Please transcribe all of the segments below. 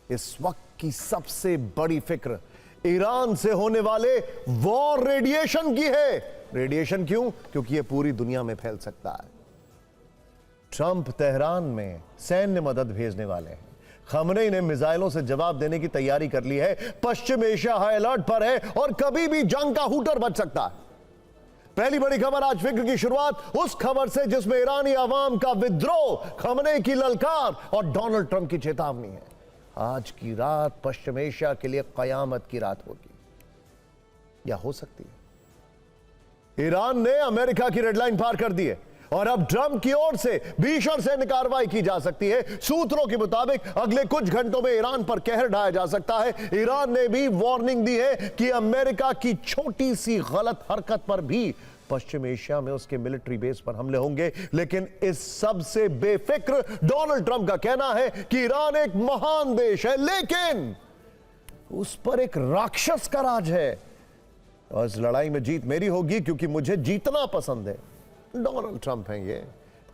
इस वक्त की सबसे बड़ी फिक्र ईरान से होने वाले वॉर रेडिएशन की है। रेडिएशन क्यों? क्योंकि यह पूरी दुनिया में फैल सकता है। ट्रंप तेहरान में सैन्य मदद भेजने वाले हैं। खमनेई ने मिसाइलों से जवाब देने की तैयारी कर ली है। पश्चिम एशिया हाई अलर्ट पर है और कभी भी जंग का हूटर बच सकता है। पहली बड़ी खबर आज फिक्र की शुरुआत उस खबर से जिसमें ईरानी अवाम का विद्रोह, खमनेई की ललकार और डोनाल्ड ट्रंप की चेतावनी है। आज की रात पश्चिम एशिया के लिए कयामत की रात होगी, या हो सकती है। ईरान ने अमेरिका की रेडलाइन पार कर दी है और अब ट्रंप की ओर से भीषण सैन्य कार्रवाई की जा सकती है। सूत्रों के मुताबिक अगले कुछ घंटों में ईरान पर कहर ढाया जा सकता है। ईरान ने भी वार्निंग दी है कि अमेरिका की छोटी सी गलत हरकत पर भी पश्चिम एशिया में उसके मिलिट्री बेस पर हमले होंगे। लेकिन इस सब से बेफिक्र डोनाल्ड ट्रंप का कहना है कि ईरान एक महान देश है, लेकिन उस पर एक राक्षस का राज है और इस लड़ाई में जीत मेरी होगी क्योंकि मुझे जीतना पसंद है। डोनाल्ड ट्रंप हैं ये।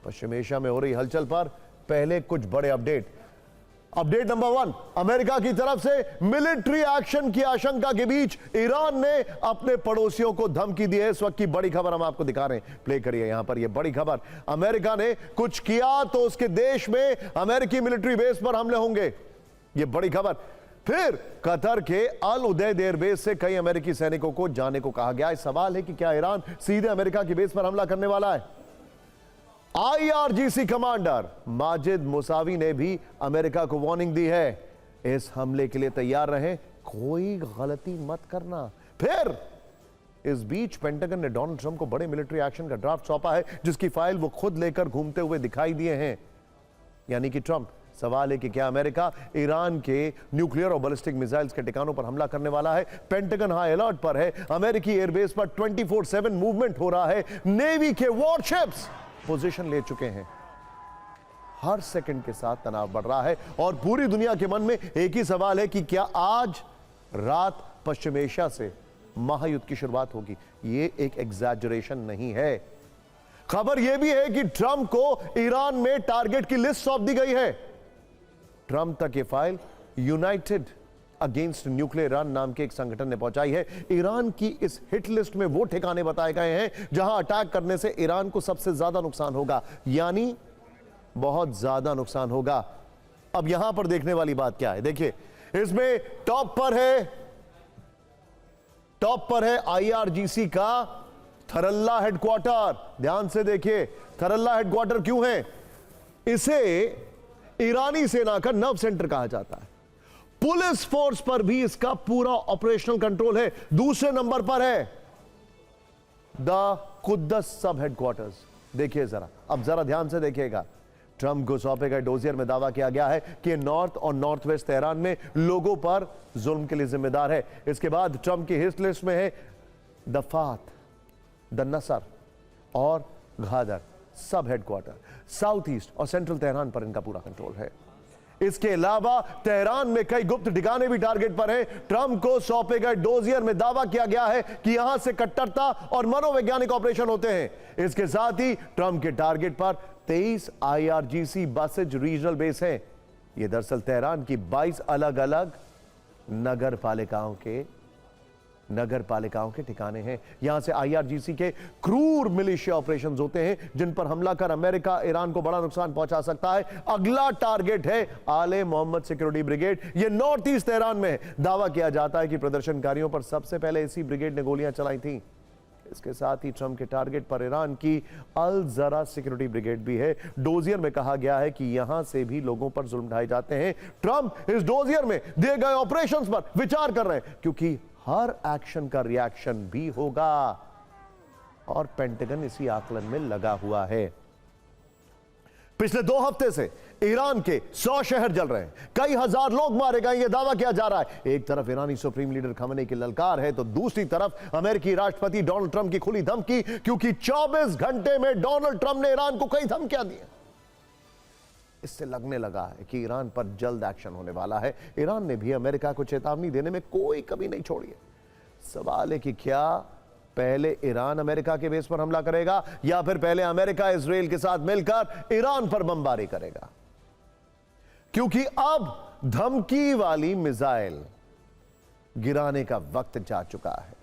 पश्चिम एशिया में हो रही हलचल पर पहले कुछ बड़े अपडेट नंबर 1, अमेरिका की तरफ से मिलिट्री एक्शन की आशंका के बीच ईरान ने अपने पड़ोसियों को धमकी दी है। इस वक्त की बड़ी खबर हम आपको दिखा रहे हैं, प्ले करिए यहां पर। यह बड़ी खबर, अमेरिका ने कुछ किया तो उसके देश में अमेरिकी मिलिट्री बेस पर हमले होंगे। यह बड़ी खबर। फिर कतर के अल उदैद एयरबेस से कई अमेरिकी सैनिकों को जाने को कहा गया है। सवाल है कि क्या ईरान सीधे अमेरिका की बेस पर हमला करने वाला है? IRGC कमांडर माजिद मुसावी ने भी अमेरिका को वार्निंग दी है, इस हमले के लिए तैयार रहें, कोई गलती मत करना। फिर इस बीच पेंटागन ने डोनाल्ड ट्रंप को बड़े मिलिट्री एक्शन का ड्राफ्ट सौंपा है, जिसकी फाइल वो खुद लेकर घूमते हुए दिखाई दिए हैं, यानी कि ट्रंप। सवाल है कि क्या अमेरिका ईरान के न्यूक्लियर और बैलिस्टिक मिसाइल्स के ठिकानों पर हमला करने वाला है? पेंटागन हाई अलर्ट पर है। अमेरिकी एयरबेस पर 24/7 मूवमेंट हो रहा है। नेवी के वॉरशिप्स पोजीशन ले चुके हैं। हर सेकंड के साथ तनाव बढ़ रहा है और पूरी दुनिया के मन में एक ही सवाल है कि क्या आज रात पश्चिम एशिया से महायुद्ध की शुरुआत होगी? यह एक एग्जैजरेशन नहीं है। खबर यह भी है कि ट्रंप को ईरान में टारगेट की लिस्ट सौंप दी गई है। ट्रंप तक ये file United against nuclear Iran नाम के एक संगठन ने पहुंचाई है। ईरान की इस हिट लिस्ट में वो ठिकाने बताए गए हैं जहां अटैक करने से ईरान को सबसे ज्यादा नुकसान होगा, यानी बहुत ज्यादा नुकसान होगा। अब यहां पर देखने वाली बात क्या है, देखिए इसमें टॉप पर है IRGC का थरल्ला हेडक्वार्टर। ध्यान से देखिए, थरल्ला हेडक्वार्टर क्यों है? इसे ईरानी सेना का नर्व सेंटर कहा जाता है। पुलिस फोर्स पर भी इसका पूरा ऑपरेशनल कंट्रोल है। दूसरे नंबर पर है द कुद्दस सब हेडक्वार्टर्स। देखिए जरा, अब जरा ध्यान से देखिएगा। ट्रंप को सौंपे गए डोजियर में दावा किया गया है कि नॉर्थ और नॉर्थ वेस्ट तेहरान में लोगों पर जुल्म के लिए जिम्मेदार है। इसके बाद ट्रंप की हिट लिस्ट में है द फात, द नसर और घादर सब हेडक्वार्टर। साउथ ईस्ट और सेंट्रल तेहरान पर इनका पूरा कंट्रोल है। इसके अलावा तेहरान में कई गुप्त ठिकाने भी टारगेट पर हैं। ट्रंप को सौंपे गए डोजियर में दावा किया गया है कि यहां से कट्टरता और मनोवैज्ञानिक ऑपरेशन होते हैं। इसके साथ ही ट्रंप के टारगेट पर 23 IRGC बेसेज रीजनल बेस हैं। यह दरअसल तेहरान की 22 अलग अलग नगर पालिकाओं के ठिकाने हैं। यहां से IRGC के क्रूर मिलिशिया ऑपरेशंस होते हैं जिन पर हमला कर अमेरिका ईरान को बड़ा नुकसान पहुंचा सकता है। अगला टारगेट है आले मोहम्मद सिक्योरिटी ब्रिगेड। यह नॉर्थ ईस्ट तेहरान में है। दावा किया जाता है कि प्रदर्शनकारियों पर सबसे पहले इसी ब्रिगेड ने गोलियां चलाई थी। इसके साथ ही ट्रंप के टारगेट पर ईरान की अल जरा सिक्योरिटी ब्रिगेड भी है। डोजियर में कहा गया है कि यहां से भी लोगों पर जुल्म ढाए जाते हैं। ट्रंप इस डोजियर में दिए गए ऑपरेशंस पर विचार कर रहे हैं क्योंकि हर एक्शन का रिएक्शन भी होगा और पेंटागन इसी आकलन में लगा हुआ है। पिछले 2 हफ्ते से ईरान के 100 शहर जल रहे हैं, कई हजार लोग मारे गए, यह दावा किया जा रहा है। एक तरफ ईरानी सुप्रीम लीडर खमनेई की ललकार है तो दूसरी तरफ अमेरिकी राष्ट्रपति डोनाल्ड ट्रंप की खुली धमकी, क्योंकि 24 घंटे में डोनाल्ड ट्रंप ने ईरान को कई धमकियां दी। इससे लगने लगा है कि ईरान पर जल्द एक्शन होने वाला है। ईरान ने भी अमेरिका को चेतावनी देने में कोई कमी नहीं छोड़ी है। सवाल है कि क्या पहले ईरान अमेरिका के बेस पर हमला करेगा या फिर पहले अमेरिका इजराइल के साथ मिलकर ईरान पर बमबारी करेगा? क्योंकि अब धमकी वाली मिसाइल गिराने का वक्त जा चुका है।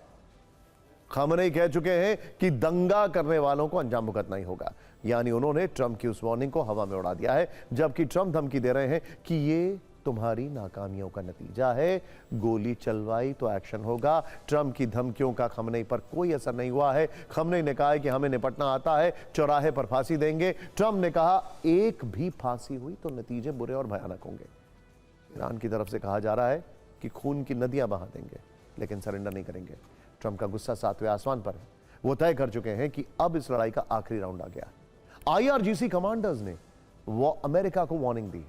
खamenei कह चुके हैं कि दंगा करने वालों को अंजाम भुगतना ही होगा, यानी उन्होंने ट्रंप की उस वार्निंग को हवा में उड़ा दिया है, जबकि ट्रंप धमकी दे रहे हैं कि ये तुम्हारी नाकामियों का नतीजा है, गोली चलवाई तो एक्शन होगा। ट्रंप की धमकियों का खamenei पर कोई असर नहीं हुआ है। खamenei ने कहा है कि हमें निपटना आता है, चौराहे पर फांसी देंगे। ट्रंप ने कहा एक भी फांसी हुई तो नतीजे बुरे और भयानक होंगे। ईरान की तरफ से कहा जा रहा है कि खून की नदियां बहा देंगे, लेकिन सरेंडर नहीं करेंगे। ट्रंप का गुस्सा 7वें आसमान पर है। वो तय कर चुके हैं कि अब इस लड़ाई का आखिरी राउंड आ गया। IRGC कमांडर्स ने वो अमेरिका को वार्निंग दी,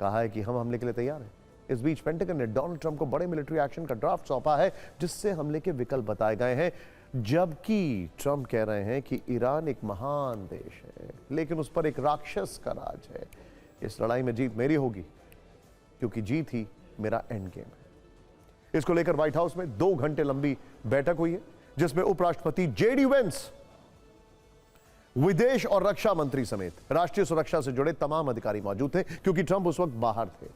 कहा है कि हम हमले के लिए तैयार हैं। इस बीच पेंटागन ने डोनाल्ड ट्रंप को बड़े मिलिट्री एक्शन का ड्राफ्ट सौंपा है, जिससे हमले के विकल्प बताए गए हैं, जबकि ट्रंप कह रहे हैं कि ईरान एक महान देश है, लेकिन उस पर एक राक्षस का राज है। इस लड़ाई में जीत मेरी होगी, क्योंकि जीत ही मेरा एंड गेम है। इसको लेकर व्हाइट हाउस में 2 घंटे लंबी बैठक हुई है, जिसमें उपराष्ट्रपति JD वेंस, विदेश और रक्षा मंत्री समेत राष्ट्रीय सुरक्षा से जुड़े तमाम अधिकारी मौजूद थे, क्योंकि ट्रंप उस वक्त बाहर थे।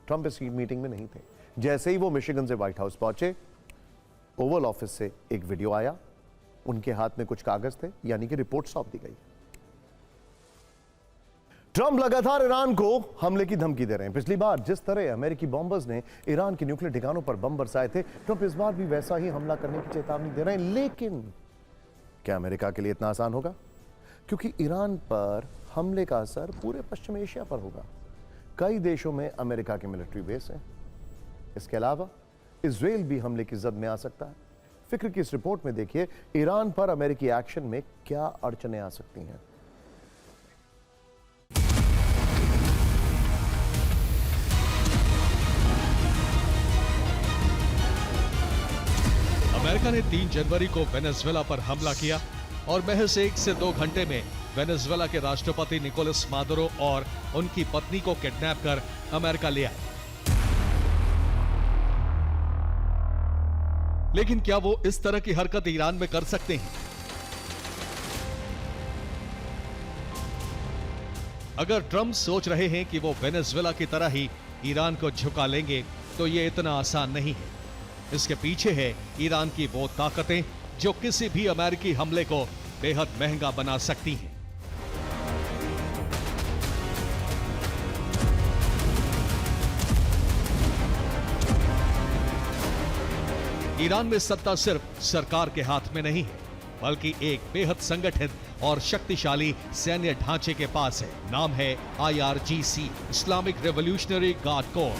ट्रंप इस मीटिंग में नहीं थे। जैसे ही वो मिशिगन से व्हाइट हाउस पहुंचे, ओवल ऑफिस से एक वीडियो आया, उनके हाथ में कुछ कागज थे, यानी कि रिपोर्ट सौंप दी गई। ट्रंप लगातार ईरान को हमले की धमकी दे रहे हैं। पिछली बार जिस तरह अमेरिकी बॉम्बर्स ने ईरान के न्यूक्लियर ठिकानों पर बम बरसाए थे, ट्रंप इस बार भी वैसा ही हमला करने की चेतावनी दे रहे हैं। लेकिन क्या अमेरिका के लिए इतना आसान होगा? क्योंकि ईरान पर हमले का असर पूरे पश्चिम एशिया पर होगा। कई देशों में अमेरिका के मिलिट्री बेस हैं। इसके अलावा इजराइल भी हमले की जद में आ सकता है। फिक्र की इस रिपोर्ट में देखिए, ईरान पर अमेरिकी एक्शन में क्या अड़चनें आ सकती हैं। अमेरिका ने 3 जनवरी को वेनेजुएला पर हमला किया और महज 1 से 2 घंटे में वेनेजुएला के राष्ट्रपति निकोलस मादुरो और उनकी पत्नी को किडनैप कर अमेरिका ले आए। लेकिन क्या वो इस तरह की हरकत ईरान में कर सकते हैं? अगर ट्रंप सोच रहे हैं कि वो वेनेजुएला की तरह ही ईरान को झुका लेंगे, तो ये इतना आसान नहीं है। इसके पीछे है ईरान की वो ताकतें जो किसी भी अमेरिकी हमले को बेहद महंगा बना सकती हैं। ईरान में सत्ता सिर्फ सरकार के हाथ में नहीं है, बल्कि एक बेहद संगठित और शक्तिशाली सैन्य ढांचे के पास है। नाम है IRGC, Islamic revolutionary guard core.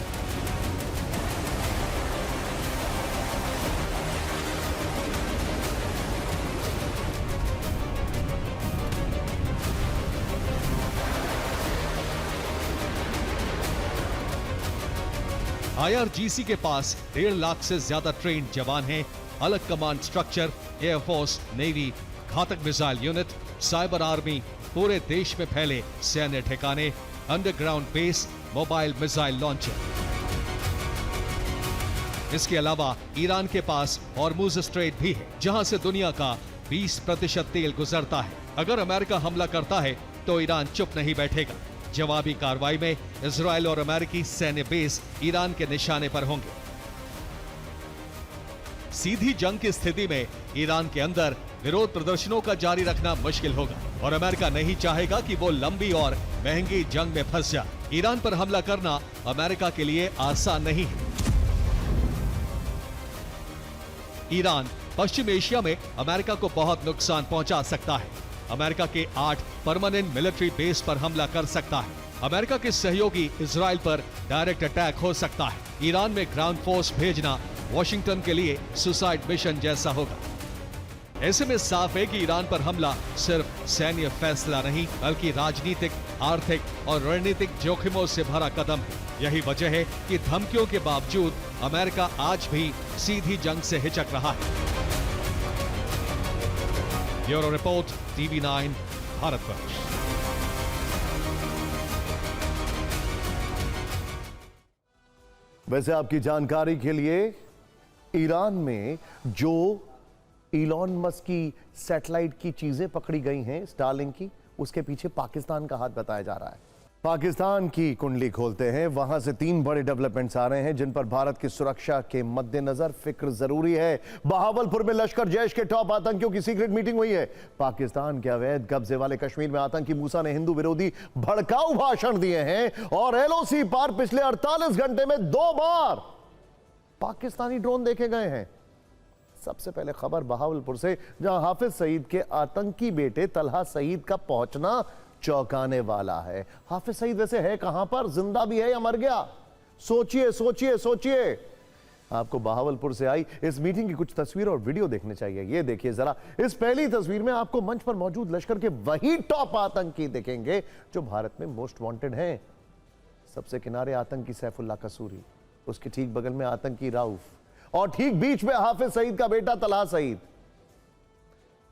IRGC के पास 1.5 लाख से ज्यादा ट्रेन्ड जवान हैं, अलग कमांड स्ट्रक्चर, एयरफोर्स, नेवी, घातक मिसाइल यूनिट, साइबर आर्मी, पूरे देश में फैले सैन्य ठिकाने, underground base, mobile missile launcher. इसके अलावा ईरान के पास हॉर्मुज स्ट्रेट भी है, जहां से दुनिया का 20% तेल गुजरता है। अगर अमेरिका हमला करता है तो ईरान चुप नहीं बैठेगा। जवाबी कार्रवाई में इजराइल और अमेरिकी सैन्य बेस ईरान के निशाने पर होंगे। सीधी जंग की स्थिति में ईरान के अंदर विरोध प्रदर्शनों का जारी रखना मुश्किल होगा और अमेरिका नहीं चाहेगा कि वो लंबी और महंगी जंग में फंस जाए। ईरान पर हमला करना अमेरिका के लिए आसान नहीं है। ईरान पश्चिम एशिया में अमेरिका को बहुत नुकसान पहुंचा सकता है। अमेरिका के 8 परमानेंट मिलिट्री बेस पर हमला कर सकता है। अमेरिका के सहयोगी इजराइल पर डायरेक्ट अटैक हो सकता है। ईरान में ग्राउंड फोर्स भेजना वॉशिंगटन के लिए सुसाइड मिशन जैसा होगा। ऐसे में साफ है कि ईरान पर हमला सिर्फ सैन्य फैसला नहीं, बल्कि राजनीतिक, आर्थिक और रणनीतिक जोखिमों से भरा कदम है। यही वजह है कि धमकियों के बावजूद अमेरिका आज भी सीधी जंग से हिचक रहा है। Bureau report, TV9, Bharatvarsh. वैसे आपकी जानकारी के लिए, ईरान में जो इलॉन मस्क की सैटेलाइट की चीजें पकड़ी गई हैं, स्टारलिंक की, उसके पीछे पाकिस्तान का हाथ बताया जा रहा है। पाकिस्तान की कुंडली खोलते हैं, वहां से 3 बड़े डेवलपमेंट्स आ रहे हैं जिन पर भारत की सुरक्षा के मद्देनजर फिक्र जरूरी है। बहावलपुर में लश्कर जैश के टॉप आतंकियों की सीक्रेट मीटिंग हुई है। पाकिस्तान के अवैध कब्जे वाले कश्मीर में आतंकी मूसा ने हिंदू विरोधी भड़काऊ भाषण दिए हैं और एलओसी पार पिछले 48 घंटे में 2 बार पाकिस्तानी ड्रोन देखे गए हैं। सबसे पहले खबर बहावलपुर से, जहां हाफिज सईद के आतंकी बेटे तलहा सईद का पहुंचना चौंकाने वाला है। हाफिज सईद वैसे है कहां पर, जिंदा भी है या मर गया? सोचिए सोचिए सोचिए। आपको बहावलपुर से आई इस मीटिंग की कुछ तस्वीर और वीडियो देखने चाहिए। ये देखिए जरा, इस पहली तस्वीर में आपको मंच पर मौजूद लश्कर के वही टॉप आतंकी दिखेंगे जो भारत में मोस्ट वांटेड हैं। सबसे किनारे आतंकी सैफुल्लाह कसूरी, उसके ठीक बगल में आतंकी राउफ और ठीक बीच में हाफिज सईद का बेटा तलहा सईद।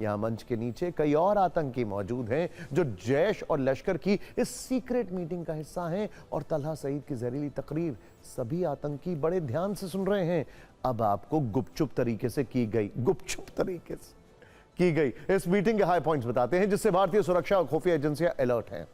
यहां मंच के नीचे कई और आतंकी मौजूद हैं जो जैश और लश्कर की इस सीक्रेट मीटिंग का हिस्सा हैं और तलहा सईद की जहरीली तकरीर सभी आतंकी बड़े ध्यान से सुन रहे हैं। अब आपको गुपचुप तरीके से की गई इस मीटिंग के हाई पॉइंट्स बताते हैं जिससे भारतीय सुरक्षा और खुफिया एजेंसियां अलर्ट हैं।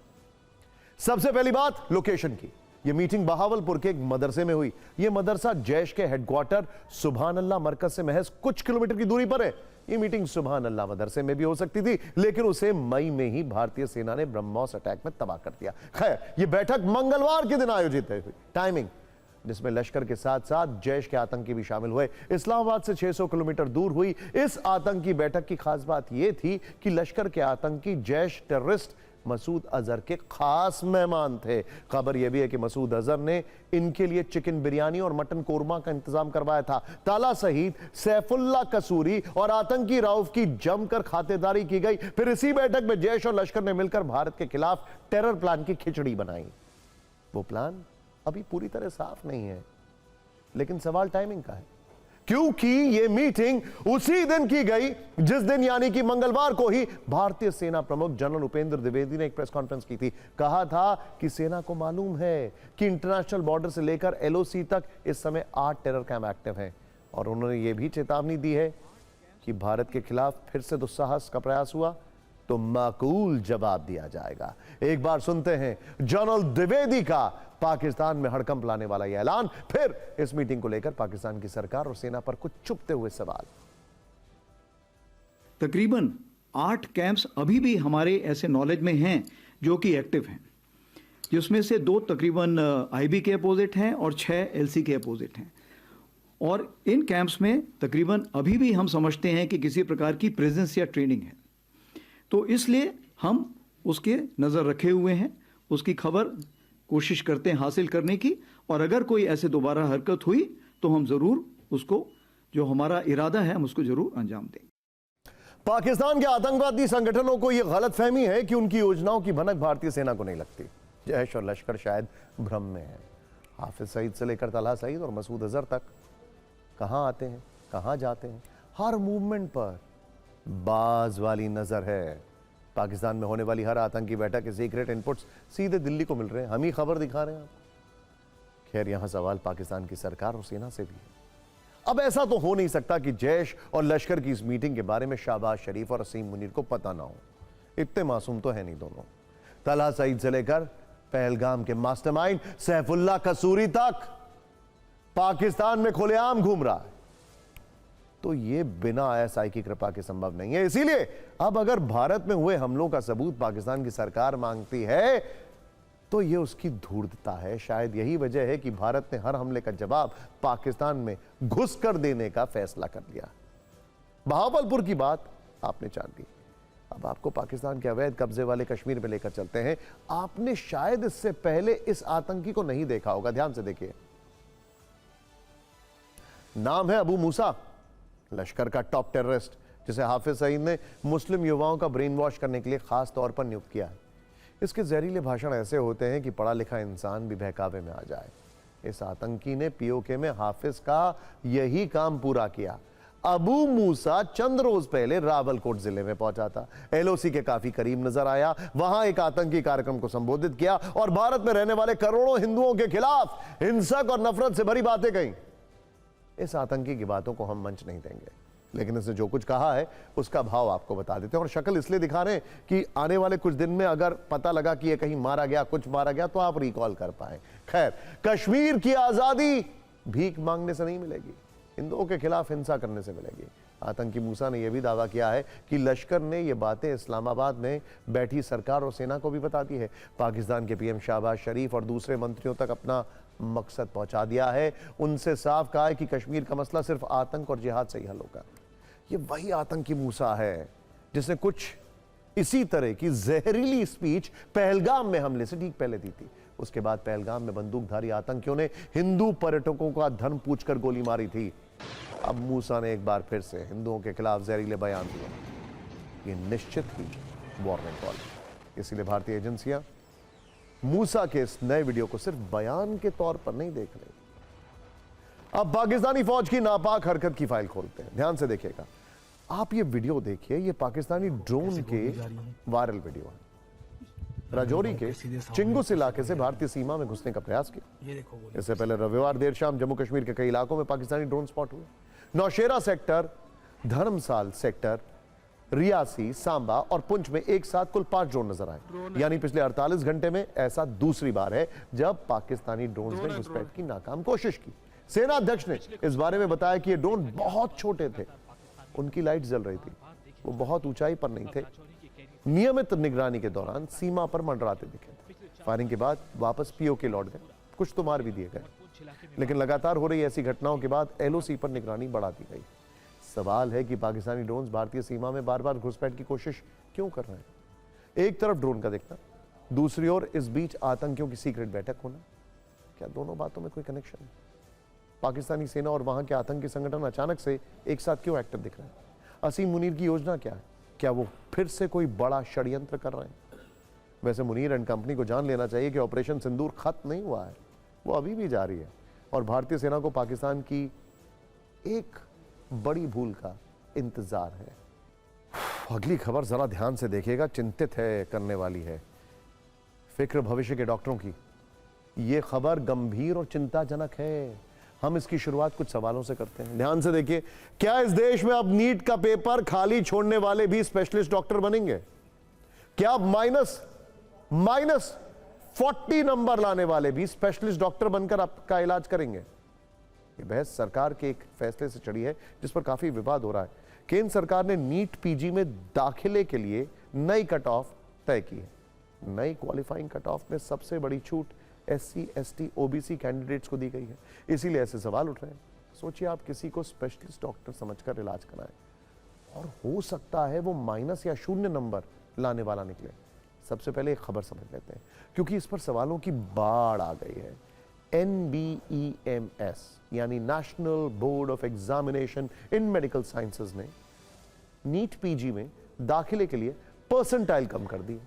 सबसे पहली बात लोकेशन की। यह मीटिंग बहावलपुर के एक मदरसे में हुई। यह मदरसा जैश के हेडक्वार्टर सुभान अल्लाह मरकज से महज कुछ किलोमीटर की दूरी पर है। यह मीटिंग सुभान अल्लाह मदरसे में भी हो सकती थी, लेकिन उसे मई में ही भारतीय सेना ने ब्रह्मोस अटैक में तबाह कर दिया। खैर, यह बैठक मंगलवार के दिन आयोजित हुई। टाइमिंग जिसमें लश्कर के साथ साथ जैश के आतंकी भी शामिल हुए, इस्लामाबाद से 600 किलोमीटर दूर हुई। इस आतंकी बैठक की खास बात यह थी कि लश्कर के आतंकी जैश टेररिस्ट मसूद अजहर के खास मेहमान थे। खबर यह भी है कि मसूद अजहर ने इनके लिए चिकन बिरयानी और मटन कोरमा का इंतजाम करवाया था। तलहा सईद, सैफुल्लाह कसूरी और आतंकी राउफ की जमकर खातेदारी की गई। फिर इसी बैठक में जैश और लश्कर ने मिलकर भारत के खिलाफ टेरर प्लान की खिचड़ी बनाई। वो प्लान अभी पूरी तरह साफ नहीं है, लेकिन सवाल टाइमिंग का है, क्योंकि यह मीटिंग उसी दिन की गई जिस दिन यानी कि मंगलवार को ही भारतीय सेना प्रमुख जनरल उपेंद्र द्विवेदी ने एक प्रेस कॉन्फ्रेंस की थी। कहा था कि सेना को मालूम है कि इंटरनेशनल बॉर्डर से लेकर एलओसी तक इस समय 8 टेरर कैंप एक्टिव हैं और उन्होंने यह भी चेतावनी दी है कि भारत के खिलाफ फिर से दुस्साहस का प्रयास हुआ तो माकूल जवाब दिया जाएगा। एक बार सुनते हैं जनरल द्विवेदी का पाकिस्तान में हड़कंप लाने वाला यह ऐलान, फिर इस मीटिंग को लेकर पाकिस्तान की सरकार और सेना पर कुछ चुभते हुए सवाल। तकरीबन 8 कैंप्स अभी भी हमारे ऐसे नॉलेज में हैं जो कि एक्टिव हैं, जिसमें से 2 तकरीबन आईबी के अपोजिट हैं और 6 एलसी के अपोजिट हैं। और इन कैंप्स में तकरीबन अभी भी हम समझते हैं कि किसी प्रकार की प्रेजेंस या ट्रेनिंग है, तो इसलिए हम उसके नज़र रखे हुए हैं, उसकी खबर कोशिश करते हैं हासिल करने की, और अगर कोई ऐसे दोबारा हरकत हुई तो हम ज़रूर उसको, जो हमारा इरादा है, हम उसको ज़रूर अंजाम देंगे। पाकिस्तान के आतंकवादी संगठनों को यह गलतफहमी है कि उनकी योजनाओं की भनक भारतीय सेना को नहीं लगती। जैश और लश्कर शायद भ्रम में है। हाफिज सईद से लेकर तलहा सईद और मसूद अजहर तक कहां आते हैं, कहां जाते हैं, हर मूवमेंट पर बाज वाली नजर है। पाकिस्तान में होने वाली हर आतंकी बैठक के सीक्रेट इनपुट्स सीधे दिल्ली को मिल रहे हैं, हम ही खबर दिखा रहे हैं आपको। खैर, यहां सवाल पाकिस्तान की सरकार और सेना से भी है। अब ऐसा तो हो नहीं सकता कि जैश और लश्कर की इस मीटिंग के बारे में शहबाज शरीफ और असीम मुनीर को पता ना हो। इतने मासूम तो है नहीं दोनों। तलहा सईद से लेकर पहलगाम के मास्टरमाइंड सैफुल्लाह कसूरी तक पाकिस्तान में खुलेआम घूम रहा है, तो यह बिना आईएसआई की कृपा के संभव नहीं है। इसीलिए अब अगर भारत में हुए हमलों का सबूत पाकिस्तान की सरकार मांगती है तो यह उसकी धूर्तता है। शायद यही वजह है कि भारत ने हर हमले का जवाब पाकिस्तान में घुस कर देने का फैसला कर लिया। बहावलपुर की बात आपने जान दी, अब आपको पाकिस्तान के अवैध कब्जे वाले कश्मीर में लेकर चलते हैं। आपने शायद इससे पहले इस आतंकी को नहीं देखा होगा, ध्यान से देखिए। नाम है अबू मूसा, लश्कर का टॉप टेररिस्ट, जिसे हाफिज सईद ने मुस्लिम युवाओं का ब्रेन वॉश करने के लिए खास तौर पर नियुक्त किया है। इसके जहरीले भाषण ऐसे होते हैं कि पढ़ा लिखा इंसान भी बहकावे में आ जाए। इस आतंकी ने पीओके में हाफिज का यही काम पूरा किया। अबू मूसा चंद रोज पहले रावलकोट जिले में पहुंचा था, एलओसी के काफी करीब नजर आया, वहां एक आतंकी कार्यक्रम को संबोधित किया और भारत में रहने वाले करोड़ों हिंदुओं के खिलाफ हिंसक और नफरत से भरी बातें कही। इस आतंकी की बातों को हम मंच नहीं देंगे। लेकिन इसने जो कुछ कहा है उसका भाव आपको बता देते हैं, और शक्ल इसलिए दिखा रहे हैं कि आने वाले कुछ दिन में अगर पता लगा कि ये कहीं मारा गया, कुछ मारा गया, तो आप रिकॉल कर पाए। खैर, कश्मीर की आजादी भीख मांगने से नहीं मिलेगी, हिंदुओं के खिलाफ हिंसा करने से मिलेगी। आतंकी मूसा ने यह भी दावा किया है कि लश्कर ने ये बातें इस्लामाबाद में बैठी सरकार और सेना को भी बता दी है। पाकिस्तान के पीएम शहबाज शरीफ और दूसरे मंत्रियों तक अपना मकसद पहुंचा दिया है। उनसे साफ कहा है कि कश्मीर का मसला सिर्फ आतंक और जिहाद से ही हल होगा। ये वही आतंकी मूसा है जिसने कुछ इसी तरह की जहरीली स्पीच पहलगाम में हमले से ठीक पहले दी थी। उसके बाद पहलगाम में बंदूकधारी आतंकियों ने हिंदू पर्यटकों का धन पूछकर गोली मारी थी। अब मूसा ने एक बार फिर से हिंदुओं के खिलाफ जहरीले बयान दिए। ये निश्चित ही वार्निंग कॉल है। इसीलिए भारतीय एजेंसियां मूसा के इस नए वीडियो को सिर्फ बयान के तौर पर नहीं देख रही। अब पाकिस्तानी फौज की नापाक हरकत की फाइल खोलते हैं, ध्यान से देखिएगा। आप ये वीडियो देखिए, ये पाकिस्तानी ड्रोन के वायरल वीडियो है। राजौरी के चिंगुस इलाके से भारतीय सीमा में घुसने का प्रयास किया। इससे पहले रविवार देर शाम जम्मू कश्मीर के कई इलाकों में पाकिस्तानी ड्रोन स्पॉट हुए। नौशेरा सेक्टर, धर्मसाल सेक्टर, रियासी, सांबा और पुंछ में एक साथ कुल 5 ड्रोन नजर आए। यानी पिछले 48 घंटे में ऐसा दूसरी बार है जब पाकिस्तानी ड्रोन ने घुसपैठ की नाकाम कोशिश की। सेना अध्यक्ष ने इस बारे में बताया कि ये ड्रोन बहुत छोटे थे, उनकी लाइट जल रही थी, वो बहुत ऊंचाई पर नहीं थे, नियमित निगरानी के दौरान सीमा पर मंडराते दिखे थे। फायरिंग के बाद वापस पीओके लौट गए, कुछ तो मार भी दिए गए। लेकिन लगातार हो रही ऐसी घटनाओं के बाद एलओसी पर निगरानी बढ़ा दी गई। सवाल है कि पाकिस्तानी ड्रोन भारतीय सीमा में बार बार घुसपैठ की कोशिश क्यों कर रहे हैं? एक तरफ ड्रोन का दिखना, दूसरी ओर इस बीच आतंकियों की सीक्रेट बैठक होना। क्या दोनों बातों में कोई कनेक्शन है? पाकिस्तानी सेना और वहां के आतंकी संगठन अचानक से एक साथ क्यों एक्टिव दिख रहे हैं? असीम मुनीर की योजना क्या है? क्या वो फिर से कोई बड़ा षड्यंत्र कर रहे हैं? वैसे मुनीर एंड कंपनी को जान लेना चाहिए कि ऑपरेशन सिंदूर खत्म नहीं हुआ है, वो अभी भी जारी है और भारतीय सेना को पाकिस्तान की एक बड़ी भूल का इंतजार है। अगली खबर जरा ध्यान से देखिएगा, चिंतित है करने वाली है। फिक्र भविष्य के डॉक्टरों की। यह खबर गंभीर और चिंताजनक है। हम इसकी शुरुआत कुछ सवालों से करते हैं, ध्यान से देखिए। क्या इस देश में अब नीट का पेपर खाली छोड़ने वाले भी स्पेशलिस्ट डॉक्टर बनेंगे? क्या अब माइनस 40 नंबर लाने वाले भी स्पेशलिस्ट डॉक्टर बनकर आपका इलाज करेंगे? ये बहस सरकार के एक फैसले से चढ़ी है जिस पर काफी विवाद हो रहा है। केंद्र सरकार ने नीट पीजी में दाखिले के लिए नई कट ऑफ तय की है। नई क्वालिफाइंग कट ऑफ में सबसे बड़ी छूट एससी, एसटी, ओबीसी कैंडिडेट्स को दी गई है। इसीलिए ऐसे सवाल उठ रहे हैं। सोचिए आप किसी को स्पेशलिस्ट डॉक्टर समझकर इलाज कराएं और हो सकता है वो माइनस या 0 नंबर लाने वाला निकले। सबसे पहले एक खबर समझ लेते हैं क्योंकि इस पर सवालों की बाढ़ आ गई है। NBEMS यानी national board of examination in medical sciences ने नीट पीजी में दाखिले के लिए परसेंटाइल कम कर दी।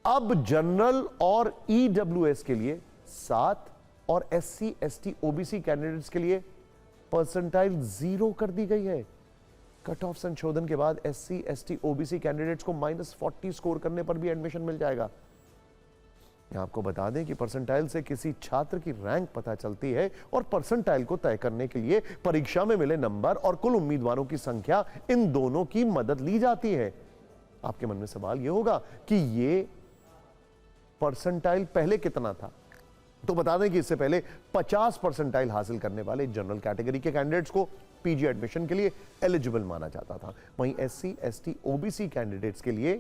अब जनरल और ईडब्ल्यूएस के लिए 7 और एससी, एसटी, ओबीसी कैंडिडेट्स के लिए परसेंटाइल 0 कर दी गई है। कट ऑफ संशोधन के बाद एससी, एसटी, ओबीसी कैंडिडेट्स को -40 स्कोर करने पर भी एडमिशन मिल जाएगा। आपको बता दें कि परसेंटाइल से किसी छात्र की रैंक पता चलती है और परसेंटाइल को तय करने के लिए परीक्षा में मिले नंबर और कुल उम्मीदवारों की संख्या, इन दोनों की मदद ली जाती है। आपके मन में सवाल यह होगा कि ये परसेंटाइल पहले कितना था? तो बता दें कि इससे पहले 50 परसेंटाइल हासिल करने वाले जनरल कैटेगरी के कैंडिडेट्स को पीजी एडमिशन के लिए एलिजिबल माना जाता था। वहीं एससी, एसटी, ओबीसी कैंडिडेट्स के लिए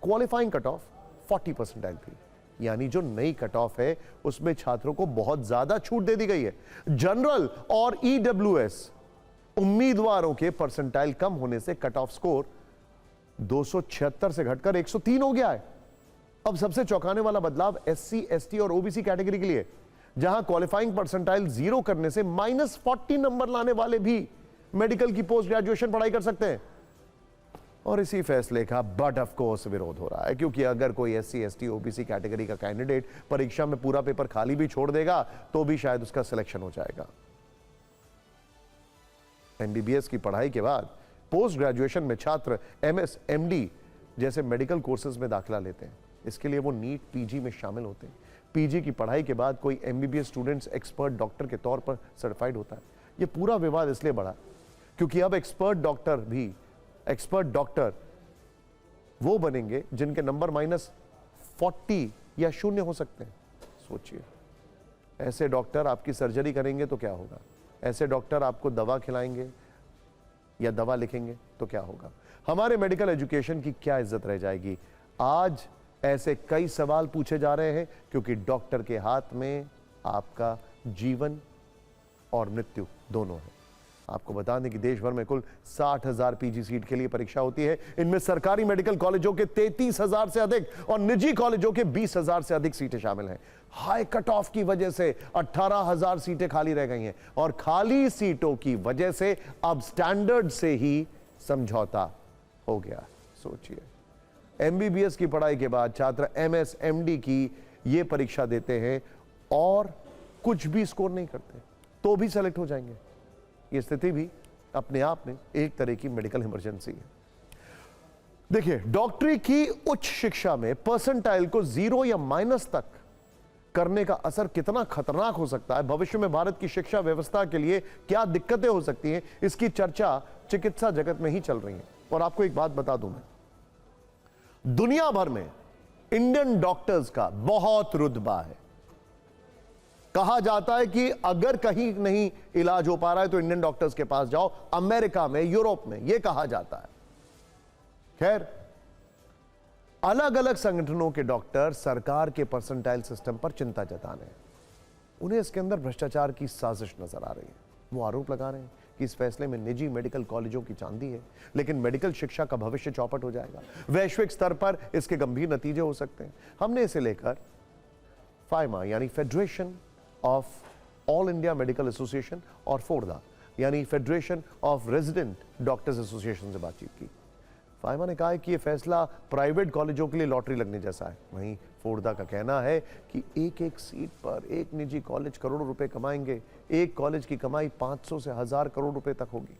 क्वालिफाइंग कट ऑफ 40 परसेंटाइल थी। यानी जो नई कट ऑफ है उसमें छात्रों को बहुत ज्यादा छूट दे दी गई है। जनरल और ईडब्ल्यूएस उम्मीदवारों के परसेंटाइल कम होने से कट ऑफ स्कोर 276 से घटकर 103 हो गया है। अब सबसे चौंकाने वाला बदलाव एससी, एसटी और ओबीसी कैटेगरी के लिए, जहां क्वालिफाइंग परसेंटाइल 0 करने से -40 नंबर लाने वाले भी मेडिकल की पोस्ट ग्रेजुएशन पढ़ाई कर सकते हैं। और इसी फैसले का बट ऑफ कोर्स विरोध हो रहा है क्योंकि अगर कोई एससी, एसटी, ओबीसी कैटेगरी का कैंडिडेट परीक्षा में पूरा पेपर खाली भी छोड़ देगा तो भी शायद उसका सिलेक्शन हो जाएगा। एमबीबीएस की पढ़ाई के बाद पोस्ट ग्रेजुएशन में छात्र एमएस, एमडी जैसे मेडिकल कोर्सेज में दाखिला लेते हैं। इसके लिए वो नीट पीजी में शामिल होते हैं। पीजी की पढ़ाई के बाद कोई एमबीबीएस स्टूडेंट्स एक्सपर्ट डॉक्टर के तौर पर सर्टिफाइड होता है। ये पूरा विवाद इसलिए बढ़ा क्योंकि अब एक्सपर्ट डॉक्टर वो बनेंगे जिनके नंबर -40 या 0 हो सकते हैं। सोचिए, ऐसे डॉक्टर आपकी सर्जरी करेंगे तो क्या होगा? ऐसे डॉक्टर आपको दवा खिलाएंगे या दवा लिखेंगे तो क्या होगा? हमारे मेडिकल एजुकेशन की क्या इज्जत रह जाएगी? आज ऐसे कई सवाल पूछे जा रहे हैं क्योंकि डॉक्टर के हाथ में आपका जीवन और मृत्यु दोनों है। आपको बता दें कि देश भर में कुल 60,000 पीजी सीट के लिए परीक्षा होती है। इनमें सरकारी मेडिकल कॉलेजों के 33,000 से अधिक और निजी कॉलेजों के 20,000 से अधिक सीटें शामिल हैं। हाई कट ऑफ की वजह से 18,000 सीटें खाली रह गई हैं और खाली सीटों की वजह से अब स्टैंडर्ड से ही समझौता हो गया। सोचिए, एमबीबीएस की पढ़ाई के बाद छात्र एमएस एमडी की ये परीक्षा देते हैं और कुछ भी स्कोर नहीं करते तो भी सेलेक्ट हो जाएंगे। ये स्थिति भी अपने आप में एक तरह की मेडिकल इमरजेंसी है। देखिए, डॉक्टरी की उच्च शिक्षा में परसेंटाइल को 0 या माइनस तक करने का असर कितना खतरनाक हो सकता है, भविष्य में भारत की शिक्षा व्यवस्था के लिए क्या दिक्कतें हो सकती हैं, इसकी चर्चा चिकित्सा जगत में ही चल रही है। और आपको एक बात बता दूं, मैं दुनिया भर में इंडियन डॉक्टर्स का बहुत रुतबा है। कहा जाता है कि अगर कहीं नहीं इलाज हो पा रहा है तो इंडियन डॉक्टर्स के पास जाओ। अमेरिका में, यूरोप में यह कहा जाता है। खैर, अलग अलग संगठनों के डॉक्टर सरकार के परसेंटाइल सिस्टम पर चिंता जता रहे हैं। उन्हें इसके अंदर भ्रष्टाचार की साजिश नजर आ रही है। वो आरोप लगा रहे हैं कि इस फैसले में निजी मेडिकल कॉलेजों की चांदी है, लेकिन मेडिकल शिक्षा का भविष्य चौपट हो जाएगा। वैश्विक स्तर पर इसके गंभीर नतीजे हो सकते हैं। हमने इसे लेकर फाइमा यानी federation of all India medical association और फोर्डा यानी federation of resident doctors association से बातचीत की। फाइमा ने कहा है कि यह फैसला प्राइवेट कॉलेजों के लिए लॉटरी लगने जैसा है। वहीं फोर्डा का कहना है कि एक एक सीट पर एक निजी कॉलेज करोड़ों रुपए कमाएंगे। एक कॉलेज की कमाई 500 से 1000 करोड़ रुपए तक होगी।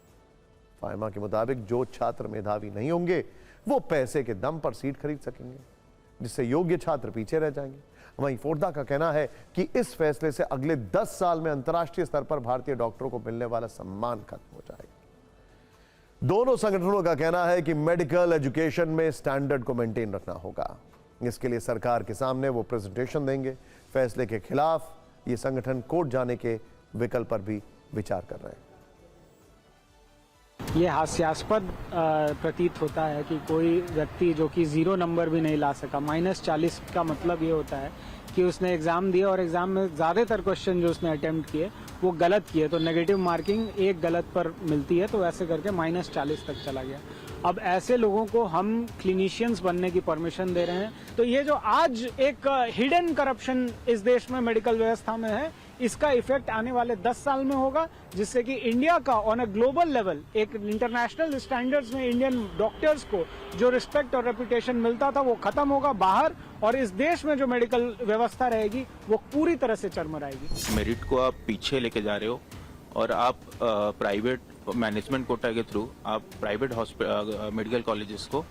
फाइमा के मुताबिक जो छात्र मेधावी नहीं होंगे वो पैसे के दम पर सीट खरीद सकेंगे, जिससे योग्य छात्र पीछे रह जाएंगे। वहीं फोर्डा का कहना है कि इस फैसले से अगले 10 साल में अंतर्राष्ट्रीय स्तर पर भारतीय डॉक्टरों को मिलने वाला सम्मान खत्म हो जाएगा। दोनों संगठनों का कहना है कि मेडिकल एजुकेशन में स्टैंडर्ड को मेंटेन रखना होगा। इसके लिए सरकार के सामने वो प्रेजेंटेशन देंगे। फैसले के खिलाफ ये संगठन कोर्ट जाने के विकल्प पर भी विचार कर रहे हैं। ये हास्यास्पद प्रतीत होता है कि कोई व्यक्ति जो कि 0 नंबर भी नहीं ला सका, -40 का मतलब ये होता है कि उसने एग्जाम दिया और एग्जाम में ज़्यादातर क्वेश्चन जो उसने अटेम्प्ट किए वो गलत किए, तो नेगेटिव मार्किंग एक गलत पर मिलती है, तो ऐसे करके -40 तक चला गया। अब ऐसे लोगों को हम क्लिनिशियंस बनने की परमिशन दे रहे हैं। तो ये जो आज एक हिडन करप्शन इस देश में मेडिकल व्यवस्था में है, इसका इफेक्ट आने वाले 10 साल में होगा, जिससे कि इंडिया का ऑन अ ग्लोबल लेवल एक इंटरनेशनल स्टैंडर्ड्स में इंडियन डॉक्टर्स को जो रिस्पेक्ट और रेपुटेशन मिलता था वो खत्म होगा बाहर, और इस देश में जो मेडिकल व्यवस्था रहेगी वो पूरी तरह से चरमराएगी। मेरिट को आप पीछे लेके जा रहे हो और आप प्राइवेट मैनेजमेंट कोटा के थ्रू आप प्राइवेट मेडिकल कॉलेजेस को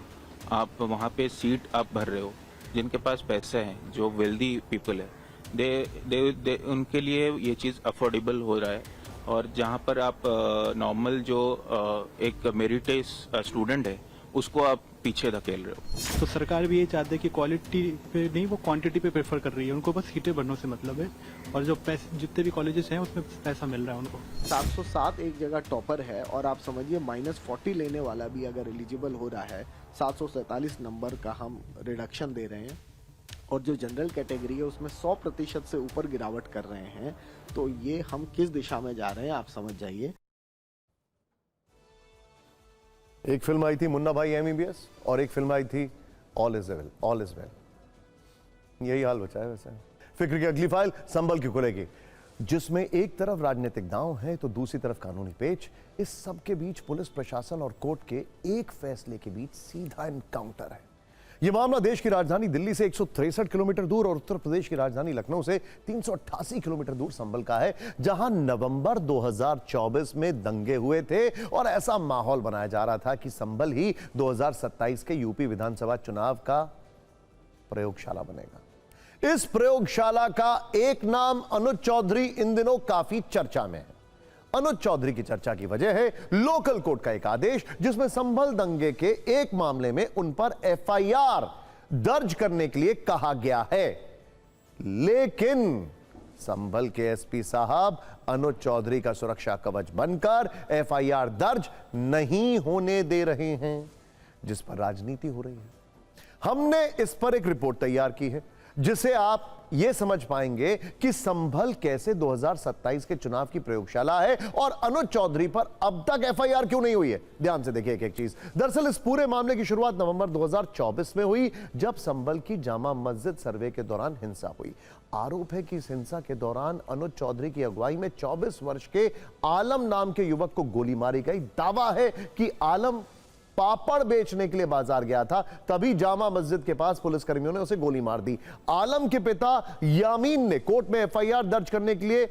आप वहाँ पे सीट आप भर रहे हो। जिनके पास पैसे हैं, जो वेल्दी पीपल है, दे उनके लिए ये चीज़ अफोर्डेबल हो रहा है। और जहाँ पर आप नॉर्मल जो एक मेरिटेज स्टूडेंट है उसको आप पीछे धकेल रहे हो। तो सरकार भी ये चाहती है कि क्वालिटी पे नहीं, वो क्वांटिटी पे प्रेफर कर रही है। उनको बस सीटें भरने से मतलब है, और जो पैसे जितने भी कॉलेजेस हैं उसमें पैसा मिल रहा है उनको। 707 एक जगह टॉपर है, और आप समझिए -40 लेने वाला भी अगर एलिजिबल हो रहा है, 747 नंबर का हम रिडक्शन दे रहे हैं, और जो जनरल कैटेगरी है उसमें 100% से ऊपर गिरावट कर रहे हैं। तो ये हम किस दिशा में जा रहे हैं आप समझ जाइए। एक फिल्म आई थी मुन्ना भाई एमबीबीएस और एक फिल्म आई थी ऑल इज वेल। यही हाल बचा है वैसे। फिक्र की अगली फाइल संभल की खुलेगी, जिसमें एक तरफ राजनीतिक दांव है तो दूसरी तरफ कानूनी पेच। इस सब के बीच पुलिस प्रशासन और कोर्ट के एक फैसले के बीच सीधा एनकाउंटर है। यह मामला देश की राजधानी दिल्ली से 163 किलोमीटर दूर और उत्तर प्रदेश की राजधानी लखनऊ से 388 किलोमीटर दूर संभल का है, जहां नवंबर 2024 में दंगे हुए थे और ऐसा माहौल बनाया जा रहा था कि संभल ही 2027 के यूपी विधानसभा चुनाव का प्रयोगशाला बनेगा। इस प्रयोगशाला का एक नाम अनुज चौधरी इन दिनों काफी चर्चा में है। अनुज चौधरी की चर्चा की वजह है लोकल कोर्ट का एक आदेश जिसमें संभल दंगे के एक मामले में उन पर एफआईआर दर्ज करने के लिए कहा गया है। लेकिन संभल के एसपी साहब अनुज चौधरी का सुरक्षा कवच बनकर एफआईआर दर्ज नहीं होने दे रहे हैं, जिस पर राजनीति हो रही है। हमने इस पर एक रिपोर्ट तैयार की है जिसे आप यह समझ पाएंगे कि संभल कैसे 2027 के चुनाव की प्रयोगशाला है और अनुज चौधरी पर अब तक एफआईआर क्यों नहीं हुई है। ध्यान से देखिए एक एक चीज। दरअसल इस पूरे मामले की शुरुआत नवंबर 2024 में हुई जब संभल की जामा मस्जिद सर्वे के दौरान हिंसा हुई। आरोप है कि इस हिंसा के दौरान अनुज चौधरी की अगुवाई में 24 वर्ष के आलम नाम के युवक को गोली मारी गई। दावा है कि आलम पापड़ बेचने के लिए बाजार गया था, तभी जामा मस्जिद के पास पुलिसकर्मियों ने उसे गोली मार दी। आलम के पिता यामीन ने कोर्ट में एफआईआर दर्ज करने के लिए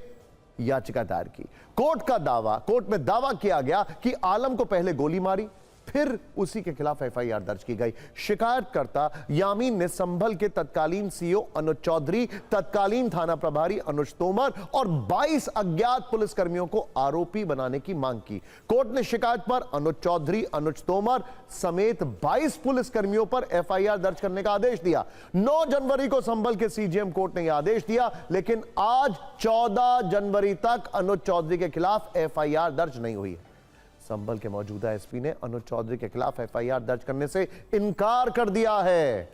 याचिका दायर की। कोर्ट में दावा किया गया कि आलम को पहले गोली मारी, फिर उसी के खिलाफ एफआईआर दर्ज की गई। शिकायतकर्ता यामीन ने संभल के तत्कालीन सीओ अनुज चौधरी, तत्कालीन थाना प्रभारी अनुज तोमर और 22 अज्ञात पुलिसकर्मियों को आरोपी बनाने की मांग की। कोर्ट ने शिकायत पर अनुज चौधरी, अनुज तोमर समेत 22 पुलिसकर्मियों पर एफआईआर दर्ज करने का आदेश दिया। 9 जनवरी को संभल के सीजेएम कोर्ट ने यह आदेश दिया, लेकिन आज 14 जनवरी तक अनुज चौधरी के खिलाफ एफआईआर दर्ज नहीं हुई है। संभल के मौजूदा एसपी ने अनुज चौधरी के खिलाफ एफआईआर दर्ज करने से इनकार कर दिया है।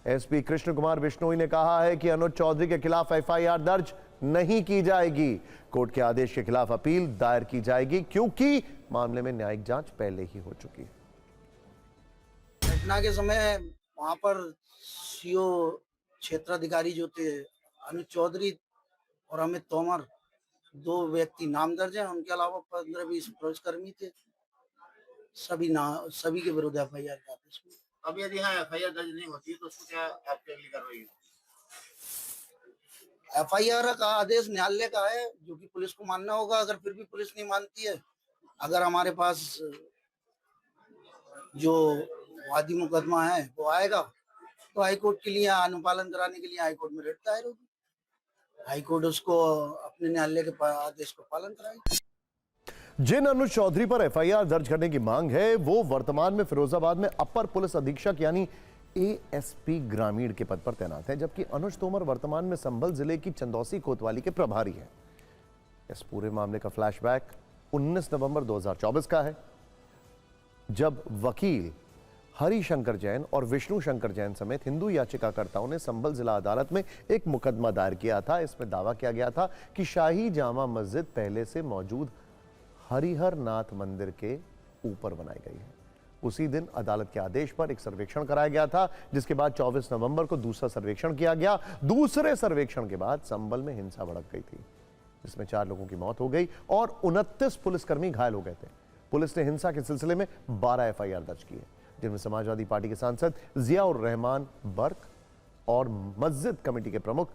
एसपी कृष्ण कुमार बिश्नोई ने कहा है कि अनुज चौधरी के खिलाफ एफआईआर दर्ज नहीं की जाएगी। कोर्ट के आदेश के खिलाफ अपील दायर की जाएगी क्योंकि मामले में न्यायिक जांच पहले ही हो चुकी है। घटना के समय वहां पर सीओ क्षेत्राधिकारी जो थे अनुज चौधरी और अमित तोमर, 2 व्यक्ति नाम दर्ज हैं, उनके अलावा 15-20 पुलिसकर्मी थे। सभी के विरुद्ध एफआईआर का आदेश। अब यदि यहाँ एफआईआर दर्ज नहीं होती है तो उसको क्या आपकी अगली कार्रवाई होगी? एफआईआर का आदेश न्यायालय का है, जो कि पुलिस को मानना होगा। अगर फिर भी पुलिस नहीं मानती है, अगर हमारे पास जो वादी मुकदमा है वो आएगा तो हाईकोर्ट के लिए अनुपालन कराने के लिए हाईकोर्ट में रिट दायर होगी। हाईकोर्ट उसको अपने न्यायालय के आदेश को पालन कराएगी। जिन अनुज चौधरी पर एफआईआर दर्ज करने की मांग है वो वर्तमान में फिरोजाबाद में अपर पुलिस अधीक्षक यानी एएसपी ग्रामीण के पद पर तैनात हैं, जबकि अनुज तोमर वर्तमान में संभल जिले की चंदौसी कोतवाली के प्रभारी हैं। इस पूरे मामले का फ्लैशबैक 19 नवंबर 2024 का है, जब वकील हरिशंकर जैन और विष्णु शंकर जैन समेत हिंदू याचिकाकर्ताओं ने संभल जिला अदालत में एक मुकदमा दायर किया था। इसमें दावा किया गया था कि शाही जामा मस्जिद पहले से मौजूद हरिहर नाथ मंदिर के ऊपर बनाई गई है। उसी दिन अदालत के आदेश पर एक सर्वेक्षण कराया गया था, जिसके बाद 24 नवंबर को दूसरा सर्वेक्षण किया गया। दूसरे सर्वेक्षण के बाद संभल में हिंसा भड़क गई थी, जिसमें 4 लोगों की मौत हो गई और 29 पुलिसकर्मी घायल हो गए थे। पुलिस ने हिंसा के सिलसिले में 12 एफआईआर दर्ज की है, जिनमें समाजवादी पार्टी के सांसद जियाउर रहमान बर्क और मस्जिद कमेटी के प्रमुख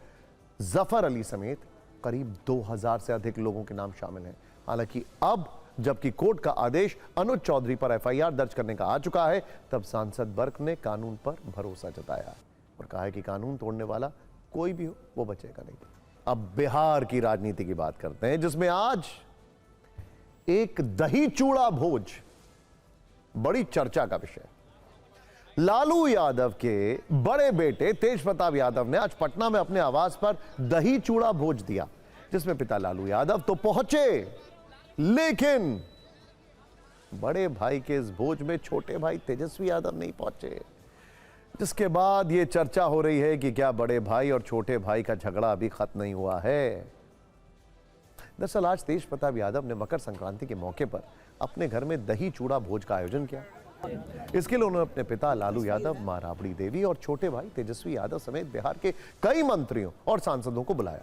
जफर अली समेत करीब 2000 से अधिक लोगों के नाम शामिल हैं। हालांकि अब जबकि कोर्ट का आदेश अनुज चौधरी पर एफआईआर दर्ज करने का आ चुका है, तब सांसद बर्क ने कानून पर भरोसा जताया और कहा है कि कानून तोड़ने वाला कोई भी हो वो बचेगा नहीं। अब बिहार की राजनीति की बात करते हैं, जिसमें आज एक दही चूड़ा भोज बड़ी चर्चा का विषय। लालू यादव के बड़े बेटे तेज प्रताप यादव ने आज पटना में अपने आवास पर दही चूड़ा भोज दिया, जिसमें पिता लालू यादव तो पहुंचे, लेकिन बड़े भाई के इस भोज में छोटे भाई तेजस्वी यादव नहीं पहुंचे, जिसके बाद यह चर्चा हो रही है कि क्या बड़े भाई और छोटे भाई का झगड़ा अभी खत्म नहीं हुआ है। दरअसल आज तेज प्रताप यादव ने मकर संक्रांति के मौके पर अपने घर में दही चूड़ा भोज का आयोजन किया। इसके लिए उन्होंने अपने पिता लालू यादव, मां राबड़ी देवी और छोटे भाई तेजस्वी यादव समेत बिहार के कई मंत्रियों और सांसदों को बुलाया।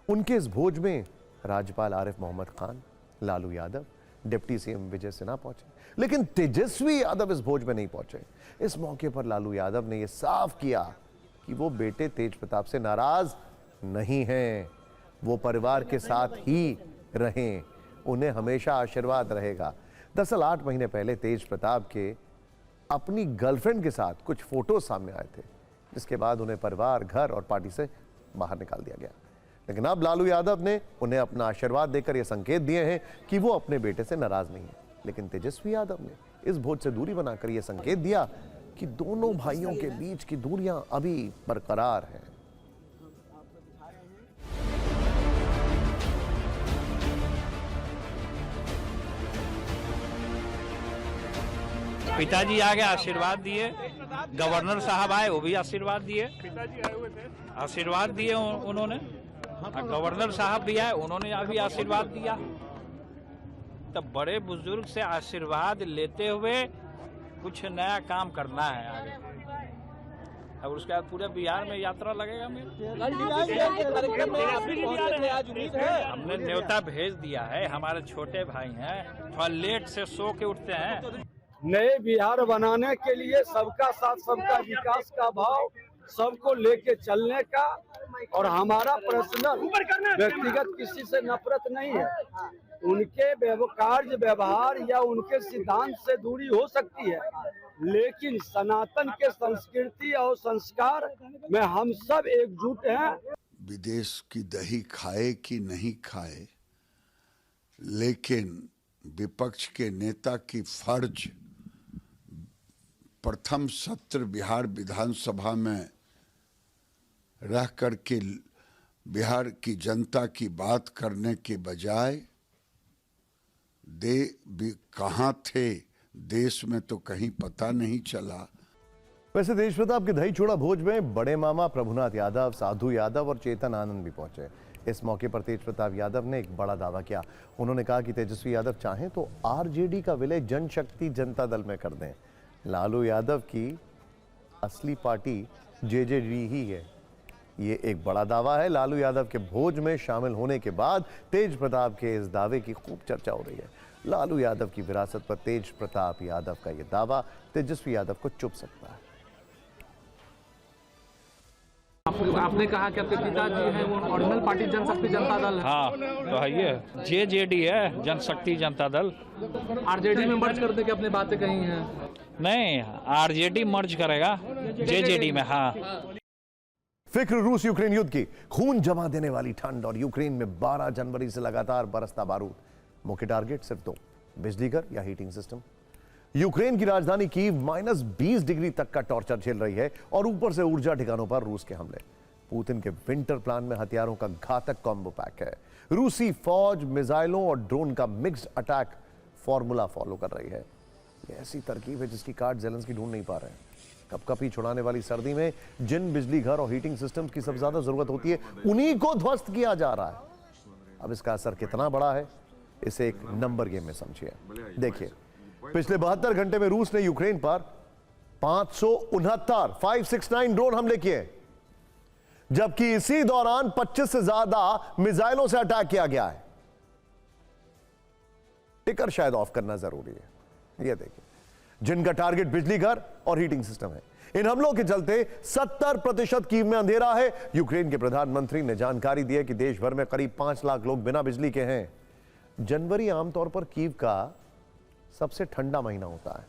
उनके इस भोज में राज्यपाल आरिफ मोहम्मद खान, लालू यादव, डिप्टी सीएम विजय सिन्हा पहुंचे, लेकिन तेजस्वी यादव इस भोज में नहीं पहुंचे। इस मौके पर लालू यादव ने यह साफ किया कि वो बेटे तेज प्रताप से नाराज नहीं हैं, वो परिवार के साथ ही रहें, उन्हें हमेशा आशीर्वाद रहेगा। दरअसल 8 महीने पहले तेज प्रताप के अपनी गर्लफ्रेंड के साथ कुछ फोटो सामने आए थे, जिसके बाद उन्हें परिवार, घर और पार्टी से बाहर निकाल दिया गया। लेकिन अब लालू यादव ने उन्हें अपना आशीर्वाद देकर यह संकेत दिए हैं कि वो अपने बेटे से नाराज नहीं है। लेकिन तेजस्वी यादव ने इस भोज से दूरी बनाकर यह संकेत दिया कि दोनों भाइयों के बीच की दूरियां अभी बरकरार हैं। पिताजी आगे आशीर्वाद दिए, गवर्नर साहब आए वो भी आशीर्वाद दिए, पिताजी आए हुए थे आशीर्वाद दिए उन्होंने, गवर्नर साहब भी आए उन्होंने अभी आशीर्वाद दिया। तब बड़े बुजुर्ग से आशीर्वाद लेते हुए कुछ नया काम करना है आगे। अब उसके बाद पूरे बिहार में यात्रा लगेगा हमने न्योता भेज दिया है, हमारे छोटे भाई हैं, थोड़ा लेट से सो के उठते हैं। नए बिहार बनाने के लिए सबका साथ सबका विकास का भाव, सबको लेके चलने का, और हमारा पर्सनल व्यक्तिगत किसी से नफरत नहीं है। उनके कार्य व्यवहार या उनके सिद्धांत से दूरी हो सकती है, लेकिन सनातन के संस्कृति और संस्कार में हम सब एकजुट हैं। विदेश की दही खाए कि नहीं खाए, लेकिन विपक्ष के नेता की फर्ज प्रथम सत्र बिहार विधानसभा में रह कर के बिहार की जनता की बात करने के बजाय कहाँ थे देश में तो कहीं पता नहीं चला। वैसे तेज प्रताप के दही चूड़ा भोज में बड़े मामा प्रभुनाथ यादव, साधु यादव और चेतन आनंद भी पहुंचे। इस मौके पर तेज प्रताप यादव ने एक बड़ा दावा किया। उन्होंने कहा कि तेजस्वी यादव चाहें तो आरजेडी का विलय जनशक्ति जनता दल में कर दें। लालू यादव की असली पार्टी जेजेडी ही है। ये एक बड़ा दावा है। लालू यादव के भोज में शामिल होने के बाद तेज प्रताप के इस दावे की खूब चर्चा हो रही है। लालू यादव की विरासत पर तेज प्रताप यादव का यह दावा तेजस्वी यादव को चुभ सकता है। आपने कहा कि आपके पिताजी हैं वो ओरिजिनल पार्टी जनशक्ति जनता दल है। हाँ तो है, ये जेजेडी है, जनशक्ति जनता दल। आरजेडी में मर्ज करने की अपने बातें कही हैं। नहीं, आरजेडी मर्ज करेगा जेजेडी में। हाँ, फिक्र रूस यूक्रेन युद्ध की। खून जमा देने वाली ठंड और यूक्रेन में 12 जनवरी से लगातार बरसता बारूद। मुख्य टारगेट सिर्फ 2, बिजली घर या हीटिंग सिस्टम। यूक्रेन की राजधानी कीव -20 डिग्री तक का टॉर्चर झेल रही है और ऊपर से ऊर्जा ठिकानों पर रूस के हमले। पुतिन के विंटर प्लान में हथियारों का घातक कॉम्बो पैक है। रूसी फौज मिसाइलों और ड्रोन का मिक्स्ड अटैक फॉर्मूला फॉलो कर रही है। यह ऐसी तरकीब है जिसकी काट ज़ेलेंस्की ढूंढ नहीं पा रहे हैं। कपकपी छुड़ाने वाली सर्दी में जिन बिजली घर और हीटिंग सिस्टम्स की सबसे ज्यादा जरूरत होती है, उन्हीं को ध्वस्त किया जा रहा है। अब इसका असर कितना बड़ा है, इसे एक नंबर गेम में समझिए। देखिए, पिछले 72 घंटे में रूस ने यूक्रेन पर 569 ड्रोन हमले किए, जबकि इसी दौरान 25 से ज्यादा मिसाइलों से अटैक किया गया है। टिकर शायद ऑफ करना जरूरी है। यह देखिए, जिनका टारगेट बिजली घर और हीटिंग सिस्टम है। इन हमलों के चलते 70% कीव में अंधेरा है। यूक्रेन के प्रधानमंत्री ने जानकारी दी है कि देश भर में करीब 5 लाख लोग बिना बिजली के हैं। जनवरी आमतौर पर कीव का सबसे ठंडा महीना होता है।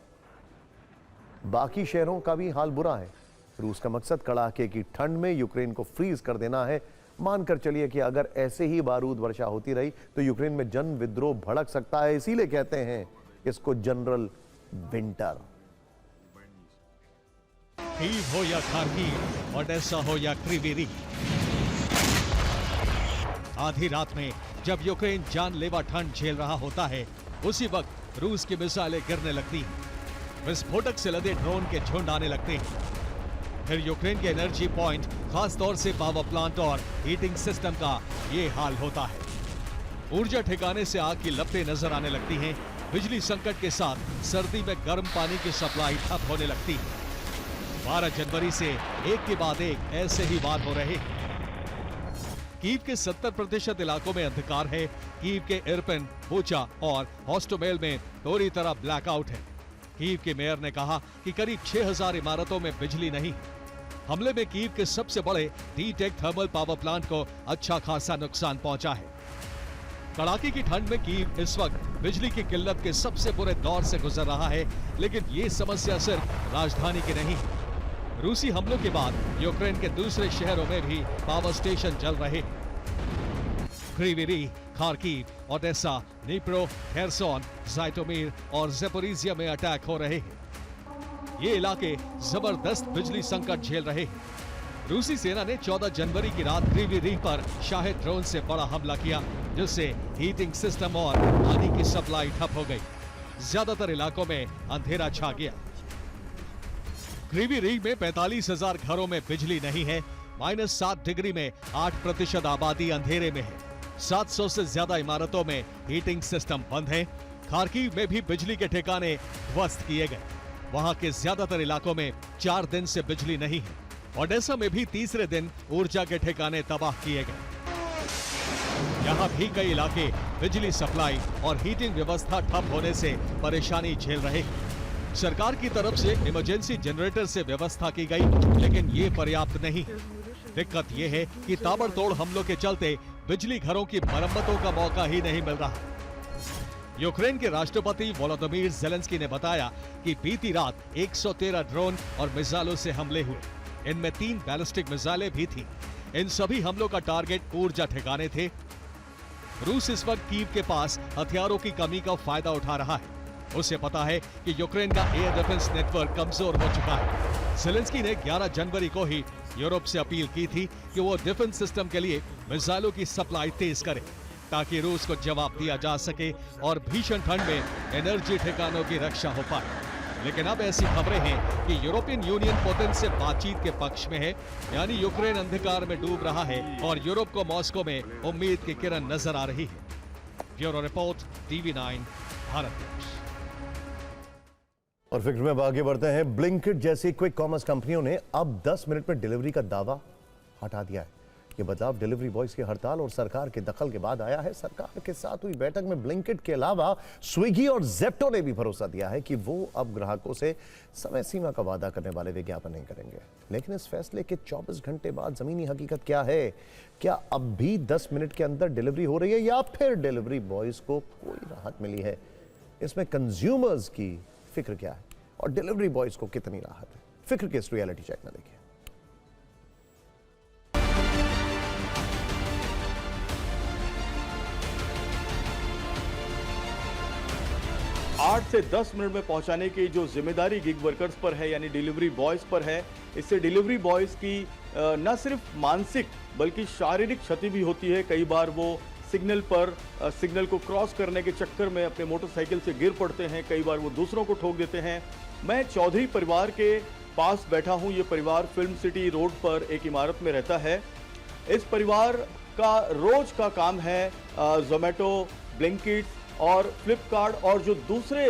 बाकी शहरों का भी हाल बुरा है। रूस का मकसद कड़ाके की ठंड में यूक्रेन को फ्रीज कर देना है। मानकर चलिए कि अगर ऐसे ही बारूद वर्षा होती रही तो यूक्रेन में जन विद्रोह भड़क सकता है। इसीलिए कहते हैं इसको जनरल विंटर। कीव हो या खार्किव, ओडेसा हो या क्रिविरी, आधी रात में जब यूक्रेन जानलेवा ठंड झेल रहा होता है, उसी वक्त रूस की मिसाइलें गिरने लगती हैं। विस्फोटक से लदे ड्रोन के झुंड आने लगते हैं। फिर यूक्रेन के एनर्जी पॉइंट, खासतौर से पावर प्लांट और हीटिंग सिस्टम का ये हाल होता है। ऊर्जा ठिकाने से आग की लपटें नजर आने लगती हैं। बिजली संकट के साथ सर्दी में गर्म पानी की सप्लाई ठप होने लगती है। 12 जनवरी से एक के बाद एक ऐसे ही वार हो रहे हैं। कीव के 70% इलाकों में अंधकार है। कीव के इरपिन, बुचा और हॉस्टोमेल में पूरी तरह ब्लैकआउट है। कीव के मेयर ने कहा कि करीब 6000 इमारतों में बिजली नहीं। हमले में कीव के सबसे बड़े डी-टेक थर्मल पावर प्लांट को अच्छा खासा नुकसान पहुंचा है। कड़ाके की ठंड में कीव इस वक्त बिजली की किल्लत के सबसे बुरे दौर से गुजर रहा है, लेकिन ये समस्या सिर्फ राजधानी की नहीं। रूसी हमलों के बाद यूक्रेन के दूसरे शहरों में भी पावर स्टेशन जल रहे हैं। Kryvyi Rih, Kharkiv, Odesa, Dnipro, Kherson, Zhytomyr और ज़ेपोरिजिया में अटैक हो रहे हैं। ये इलाके जबरदस्त बिजली संकट झेल रहे हैं। रूसी सेना ने 14 जनवरी की रात क्रीवी रीह पर शाहिद ड्रोन से बड़ा हमला किया, जिससे हीटिंग सिस्टम और पानी की सप्लाई ठप हो गई। ज्यादातर इलाकों में अंधेरा छा गया। क्रीवी रीह में 45,000 घरों में बिजली नहीं है। -7 डिग्री में 8% आबादी अंधेरे में है। 700 से ज्यादा इमारतों में हीटिंग सिस्टम बंद है। खार्किव में भी बिजली के ठिकाने ध्वस्त किए गए। वहां के ज्यादातर इलाकों में 4 दिन से बिजली नहीं है। ओडेसा में भी तीसरे दिन ऊर्जा के ठिकाने तबाह किए गए। यहां भी कई इलाके बिजली सप्लाई और हीटिंग व्यवस्था ठप होने से परेशानी झेल रहे हैं। सरकार की तरफ से इमरजेंसी जनरेटर से व्यवस्था की गई, लेकिन ये पर्याप्त नहीं। दिक्कत यह है कि ताबड़तोड़ हमलों के चलते बिजली घरों की मरम्मतों का मौका ही नहीं मिल रहा। यूक्रेन के राष्ट्रपति वोलोदिमीर ज़ेलेंस्की ने बताया कि बीती रात 113 ड्रोन और मिसाइलों से हमले हुए। इनमें 3 बैलिस्टिक मिसाइलें भी थीं। इन सभी हमलों का टारगेट ऊर्जा ठिकाने थे। रूस इस वक्त कीव के पास हथियारों की कमी का फायदा उठा रहा है। उसे पता है कि यूक्रेन का एयर डिफेंस नेटवर्क कमजोर हो चुका है। ज़ेलेंस्की ने 11 जनवरी को ही यूरोप से अपील की थी कि वो डिफेंस सिस्टम के लिए मिसाइलों की सप्लाई तेज करे, ताकि रूस को जवाब दिया जा सके और भीषण ठंड में एनर्जी ठिकानों की रक्षा हो पाए। लेकिन अब ऐसी खबरें हैं कि यूरोपियन यूनियन पुतिन से बातचीत के पक्ष में है, यानी यूक्रेन अंधकार में डूब रहा है और यूरोप को मॉस्को में उम्मीद की किरण नजर आ रही है। Bureau report, TV9 Bharat news. और फिक्र में आगे बढ़ते हैं। ब्लिंकिट जैसी क्विक कॉमर्स कंपनियों ने अब 10 मिनट में डिलीवरी का दावा हटा दिया है। ये बदलाव डिलीवरी बॉयज की हड़ताल और सरकार के दखल के बाद आया है। सरकार के साथ हुई बैठक में ब्लिंकिट के अलावा स्विगी और ज़ेप्टो ने भी भरोसा दिया है कि वो अब ग्राहकों से समय सीमा का वादा करने वाले विज्ञापन नहीं करेंगे। लेकिन इस फैसले के 24 घंटे बाद जमीनी हकीकत क्या है? क्या अब भी 10 मिनट के अंदर डिलीवरी हो रही है या फिर डिलीवरी बॉयज को कोई राहत मिली है? इसमें कंज्यूमर्स की फिक्र क्या है और डिलीवरी बॉयज को कितनी राहत है? फिक्र के इस रियलिटी चेक में देखिए। 8 से 10 मिनट में पहुंचाने की जो जिम्मेदारी गिग वर्कर्स पर है, यानी डिलीवरी बॉयज पर है, इससे डिलीवरी बॉयज की न सिर्फ मानसिक बल्कि शारीरिक क्षति भी होती है। कई बार वो सिग्नल पर सिग्नल को क्रॉस करने के चक्कर में अपने मोटरसाइकिल से गिर पड़ते हैं। कई बार वो दूसरों को ठोक देते हैं। मैं चौधरी परिवार के पास बैठा हूं। ये परिवार फिल्म सिटी रोड पर एक इमारत में रहता है। इस परिवार का रोज का काम है जोमेटो, ब्लिंकिट और फ्लिपकार्ट और जो दूसरे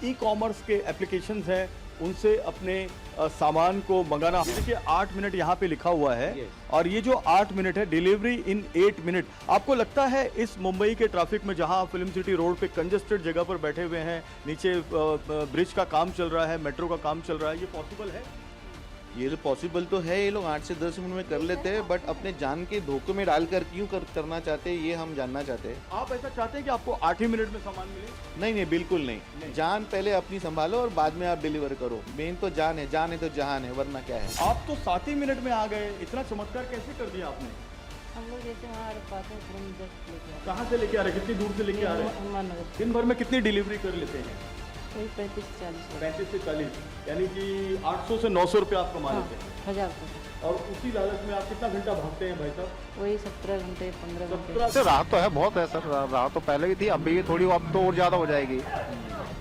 ई कॉमर्स के एप्लीकेशंस हैं उनसे अपने सामान को मंगाना। देखिए 8 मिनट यहाँ पे लिखा हुआ है और ये जो 8 मिनट है, डिलीवरी इन 8 मिनट। आपको लगता है इस मुंबई के ट्रैफिक में, जहाँ फिल्म सिटी रोड पे कंजेस्टेड जगह पर बैठे हुए हैं, नीचे ब्रिज का काम चल रहा है, मेट्रो का काम चल रहा है, ये पॉसिबल है? ये तो पॉसिबल तो है। ये लोग 8 से 10 मिनट में कर लेते हैं, बट अपने जान के धोखे में डालकर क्यों करना चाहते हैं, ये हम जानना चाहते हैं। आप ऐसा चाहते हैं कि आपको 8 ही मिनट में सामान मिले? नहीं, बिल्कुल नहीं। जान पहले अपनी संभालो और बाद में आप डिलीवर करो। मेन तो जान है तो जहान है, वरना क्या है। आप तो 7 ही मिनट में आ गए, इतना चमत्कार कैसे कर दिया आपने? हम लोग जैसे हमारे पास है, कहाँ से लेके आ रहे हैं, कितनी दूर से लेके आ रहे हैं? दिन भर में कितनी डिलीवरी कर लेते हैं? 35 से 40, यानी कि 800 से 900 रुपये आप कमा लेते हैं। 1000। और उसी लालच में आप कितना घंटा भागते हैं भाई साहब? वही 17 घंटे 15 घंटे। सर राहत तो है, बहुत है सर। राहत तो पहले भी थी, अब भी थोड़ी, अब तो और ज़्यादा हो जाएगी।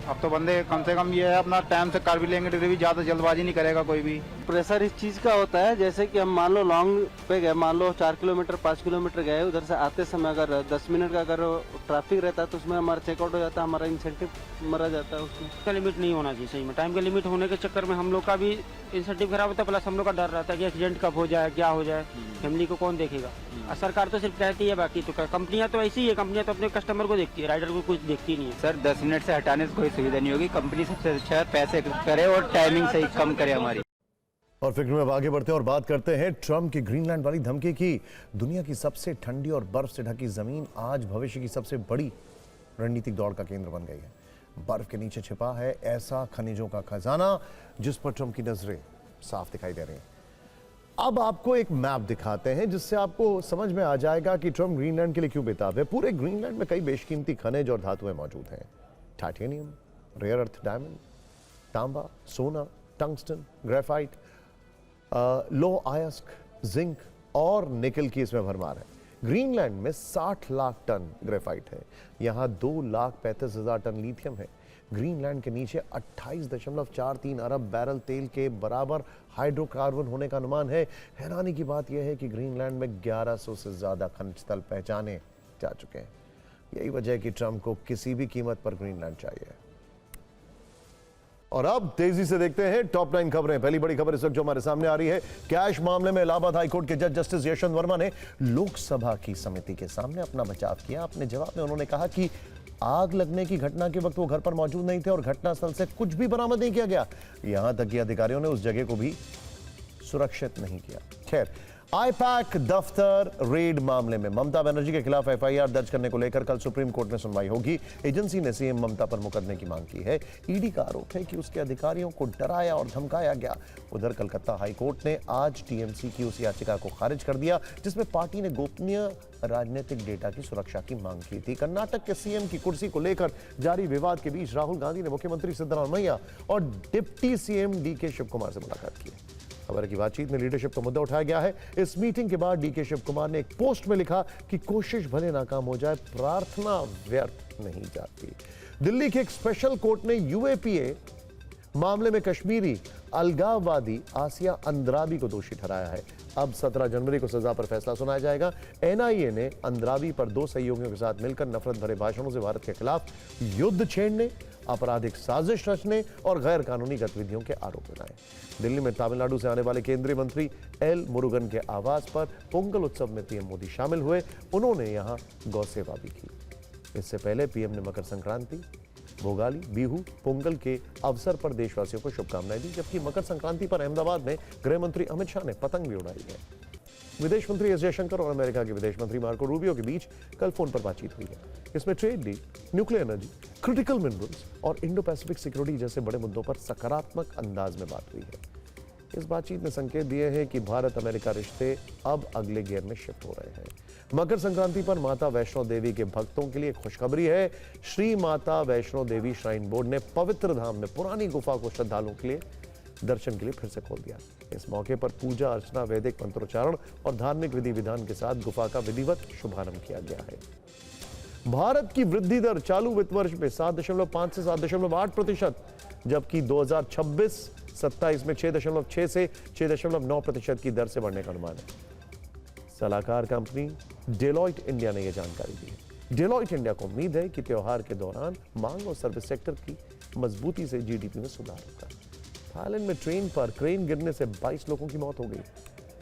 अब तो बंदे कम से कम ये है अपना टाइम से कर भी लेंगे डिलीवरी, ज़्यादा जल्दबाजी नहीं करेगा कोई भी। प्रेशर इस चीज़ का होता है, जैसे कि हम मान लो लॉन्ग पे गए, मान लो 4 किलोमीटर 5 किलोमीटर गए, उधर से आते समय अगर 10 मिनट का अगर ट्रैफिक रहता है तो उसमें हमारा चेकआउट हो जाता है, हमारा इंसेंटिव मरा जाता है। उसमें का लिमिट नहीं होना चाहिए। सही में टाइम का लिमिट होने के चक्कर में हम लोग का भी इंसेंटिव खराब होता है, प्लस हम लोग का डर रहता है कि एक्सीडेंट कब हो जाए, क्या हो जाए, फैमिली को कौन देखेगा। सरकार तो सिर्फ कहती है, बाकी तो कंपनियां तो ऐसी है, कंपनियां तो अपने कस्टमर को देखती है, राइडर को कुछ देखती नहीं है। सर 10 मिनट से हटाने से कोई सुविधा नहीं होगी। कंपनी सबसे अच्छा पैसे करे और टाइमिंग सही कम करे हमारी। और फिक्र में आगे बढ़ते हैं और बात करते हैं ट्रंप की ग्रीनलैंड वाली धमकी की। दुनिया की सबसे ठंडी और बर्फ से ढकी जमीन आज भविष्य की सबसे बड़ी रणनीतिक दौड़ का केंद्र बन गई है। बर्फ के नीचे छिपा है ऐसा खनिजों का खजाना जिस पर ट्रंप की नजरें साफ दिखाई दे रही हैं। अब आपको एक मैप दिखाते हैं जिससे आपको समझ में आ जाएगा कि ट्रंप ग्रीनलैंड के लिए क्यों बेताब है। पूरे ग्रीनलैंड में कई बेशकीमती खनिज और धातुएं मौजूद हैं। टाइटेनियम, रेयर अर्थ डायमंड, तांबा, सोना, टंगस्टन, ग्रेफाइट, लो आयस्क, जिंक और निकल की इसमें भरमार है। ग्रीनलैंड में 60 लाख टन ग्रेफाइट है। यहाँ 2,35,000 टन लिथियम है। ग्रीनलैंड के नीचे 28.43 अरब बैरल तेल के बराबर हाइड्रोकार्बन होने का अनुमान है। हैरानी की बात यह है कि ग्रीनलैंड में 1100 से ज्यादा खनिज तल पहचाने जा चुके हैं। यही वजह है कि ट्रंप को किसी भी कीमत पर ग्रीनलैंड चाहिए। और अब तेजी से देखते हैं टॉप 9 खबरें। पहली बड़ी खबर इस वक्त जो हमारे सामने आ रही है, कैश मामले में इलाहाबाद हाईकोर्ट के जज जस्टिस यशवंत वर्मा ने लोकसभा की समिति के सामने अपना बचाव किया। अपने जवाब में उन्होंने कहा कि आग लगने की घटना के वक्त वो घर पर मौजूद नहीं थे और घटनास्थल से कुछ भी बरामद नहीं किया गया। यहां तक कि अधिकारियों ने उस जगह को भी सुरक्षित नहीं किया। खैर, आईपैक दफ्तर रेड मामले में ममता बनर्जी के खिलाफ एफआईआर दर्ज करने को लेकर कल सुप्रीम कोर्ट में सुनवाई होगी। एजेंसी ने सीएम ममता पर मुकदमे की मांग की है। ईडी का आरोप है कि उसके अधिकारियों को डराया और धमकाया गया। उधर कलकत्ता हाईकोर्ट ने आज टीएमसी की उस याचिका को खारिज कर दिया जिसमें पार्टी ने गोपनीय राजनीतिक डेटा की सुरक्षा की मांग की थी। कर्नाटक के सीएम की कुर्सी को लेकर जारी विवाद के बीच राहुल गांधी ने मुख्यमंत्री सिद्धरामैया और deputy CM DK Shivakumar से मुलाकात की। खबर की बातचीत में लीडरशिप का मुद्दा उठाया गया है। इस मीटिंग के बाद डीके शिव कुमार ने एक पोस्ट में लिखा कि कोशिश भले नाकाम हो जाए, प्रार्थना व्यर्थ नहीं जाती। दिल्ली के एक स्पेशल कोर्ट ने यूएपीए मामले में कश्मीरी अलगाववादी आसिया अंद्राबी को दोषी ठहराया है। अब 17 जनवरी को सजा पर फैसला सुनाया जाएगा। एनआईए ने अंद्राबी पर 2 सहयोगियों के साथ मिलकर नफरत भरे भाषणों से भारत के खिलाफ युद्ध छेड़ने, आपराधिक साजिश रचने और गैर कानूनी गतिविधियों के आरोप लगाए। दिल्ली में तमिलनाडु से आने वाले केंद्रीय मंत्री एल मुरुगन के आवास पर पोंगल उत्सव में पीएम मोदी शामिल हुए। उन्होंने यहां गौ सेवा भी की। इससे पहले पीएम ने मकर संक्रांति, भोगाली, बिहू, पोंगल के अवसर पर देशवासियों को शुभकामनाएं दी। जबकि मकर संक्रांति पर अहमदाबाद में गृह मंत्री अमित शाह ने पतंग भी उड़ाई है। विदेश मंत्री एस जयशंकर और अमेरिका के विदेश मंत्री मार्को रूबियो के बीच कल फोन पर बातचीत हुई है। इसमें trade deal, nuclear energy, critical minerals और इंडो पैसिफिक सिक्योरिटी जैसे बड़े मुद्दों पर सकारात्मक अंदाज में बात हुई है। इस बातचीत में संकेत दिए हैं कि भारत अमेरिका रिश्ते अब अगले गियर में शिफ्ट हो रहे हैं। मकर संक्रांति पर माता वैष्णो देवी के भक्तों के लिए खुशखबरी है। श्री माता वैष्णो देवी श्राइन बोर्ड ने पवित्र धाम में पुरानी गुफा को श्रद्धालुओं के लिए दर्शन के लिए फिर से खोल दिया। इस मौके पर पूजा अर्चना, वैदिक मंत्रोच्चारण और धार्मिक विधि विधान के साथ गुफा का विधिवत शुभारंभ किया गया है। भारत की वृद्धि दर चालू वित्त वर्ष में 7.5 से 7.8%, जबकि 2026-27 में 6.6 से 6.9% की दर से बढ़ने का अनुमान है। सलाहकार कंपनी डेलॉयट इंडिया ने यह जानकारी दी है। डेलॉयट इंडिया को उम्मीद है कि त्योहार के दौरान मांग और सर्विस सेक्टर की मजबूती से जीडीपी में सुधार होगा। थाईलैंड में ट्रेन पर क्रेन गिरने से 22 लोगों की मौत हो गई,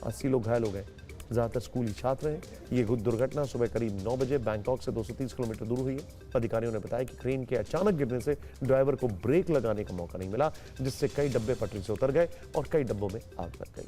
80 लोग घायल हो गए। ज्यादातर स्कूली छात्र हैं। ये दुर्घटना सुबह करीब 9 बजे बैंकॉक से 230 किलोमीटर दूर हुई है। अधिकारियों ने बताया कि क्रेन के अचानक गिरने से ड्राइवर को ब्रेक लगाने का मौका नहीं मिला, जिससे कई डब्बे पटरी से उतर गए और कई डब्बों में आग लग गई।